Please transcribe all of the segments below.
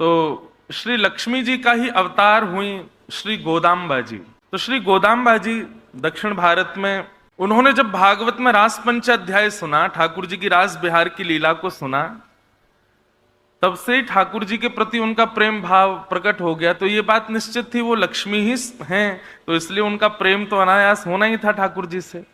तो श्री लक्ष्मी जी का ही अवतार हुई श्री गोदाम्बा जी। तो श्री गोदाम्बा जी दक्षिण भारत में, उन्होंने जब भागवत में रास पंचाध्याय सुना, ठाकुर जी की रास बिहार की लीला को सुना, तब से ठाकुर जी के प्रति उनका प्रेम भाव प्रकट हो गया। तो ये बात निश्चित थी वो लक्ष्मी ही हैं, तो इसलिए उनका प्रेम तो अनायास होना ही था ठाकुर जी से।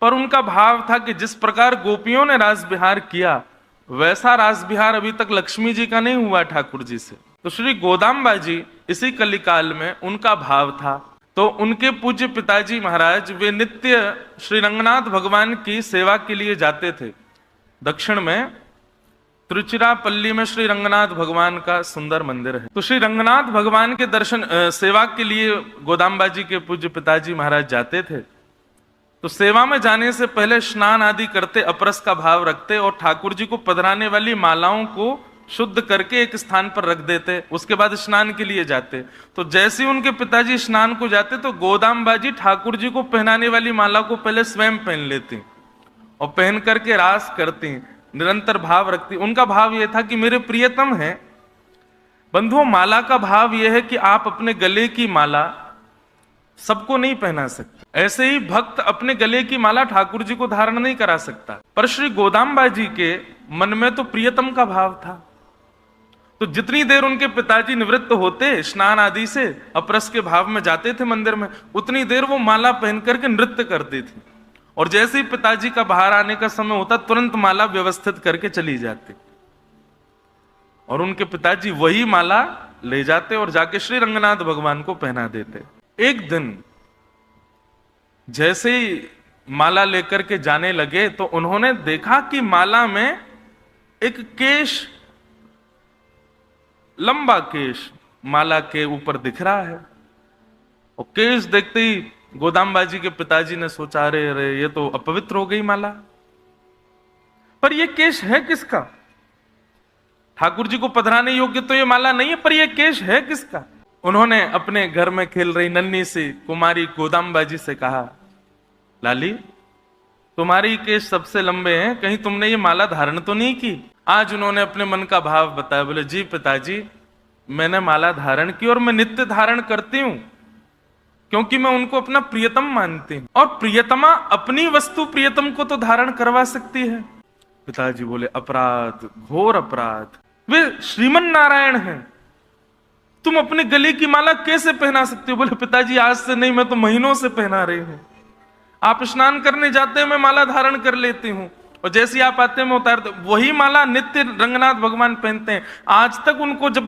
पर उनका भाव था कि जिस प्रकार गोपियों ने रास बिहार किया, वैसा रास बिहार अभी तक लक्ष्मी जी का नहीं हुआ ठाकुर जी से। तो श्री गोदाम्बा जी इसी कलिकाल में उनका भाव था। तो उनके पूज्य पिताजी महाराज वे नित्य श्री रंगनाथ भगवान की सेवा के लिए जाते थे। दक्षिण में तिरुचिरापल्ली में श्री रंगनाथ भगवान का सुंदर मंदिर है। तो श्री रंगनाथ भगवान के दर्शन सेवा के लिए गोदाम्बा जी के पूज्य पिताजी महाराज जाते थे। तो सेवा में जाने से पहले स्नान आदि करते, अपरस का भाव रखते और ठाकुर जी को पधराने वाली मालाओं को शुद्ध करके एक स्थान पर रख देते। उसके बाद स्नान के लिए जाते। तो जैसे ही उनके पिताजी स्नान को जाते तो गोदाम्बा जी ठाकुर जी को पहनाने वाली माला को पहले स्वयं पहन लेती और पहन करके रास करती, निरंतर भाव रखती। उनका भाव यह था कि मेरे प्रियतम है। बंधुओं, माला का भाव यह है कि आप अपने गले की माला सबको नहीं पहना सकते। ऐसे ही भक्त अपने गले की माला ठाकुर जी को धारण नहीं करा सकता। पर श्री गोदाम्बा जी के मन में तो प्रियतम का भाव था। तो जितनी देर उनके पिताजी निवृत्त होते स्नान आदि से, अपरस के भाव में जाते थे मंदिर में, उतनी देर वो माला पहन करके नृत्य करती थी। और जैसे ही पिताजी का बाहर आने का समय होता, तुरंत माला व्यवस्थित करके चली जाती और उनके पिताजी वही माला ले जाते और जाके श्री रंगनाथ भगवान को पहना देते। एक दिन जैसे ही माला लेकर के जाने लगे तो उन्होंने देखा कि माला में एक केश, लंबा केश माला के ऊपर दिख रहा है। और केश देखते ही गोदाम्बा जी के पिताजी ने सोचा, अरे अरे ये तो अपवित्र हो गई माला। पर ये केश है किसका? ठाकुर जी को पधराने योग्य तो ये माला नहीं है, पर ये केश है किसका? उन्होंने अपने घर में खेल रही नन्ही सी कुमारी गोदाम्बा जी से कहा, लाली तुम्हारी केश सबसे लंबे हैं, कहीं तुमने ये माला धारण तो नहीं की? आज उन्होंने अपने मन का भाव बताया। बोले, जी पिताजी, मैंने माला धारण की और मैं नित्य धारण करती हूं, क्योंकि मैं उनको अपना प्रियतम मानती हूं और प्रियतमा अपनी वस्तु प्रियतम को तो धारण करवा सकती है। पिताजी बोले, अपराध, घोर अपराध, वे श्रीमन नारायण हैं, तुम अपने गले की माला कैसे पहना सकते हो? बोले, पिताजी आज से नहीं, मैं तो महीनों से पहना रही हूं। आप स्नान करने जाते हैं मैं माला धारण कर लेती हूं और जैसे ही आप आते हैं मैं उतारते। वही माला नित्य रंगनाथ भगवान पहनते हैं। आज तक उनको जब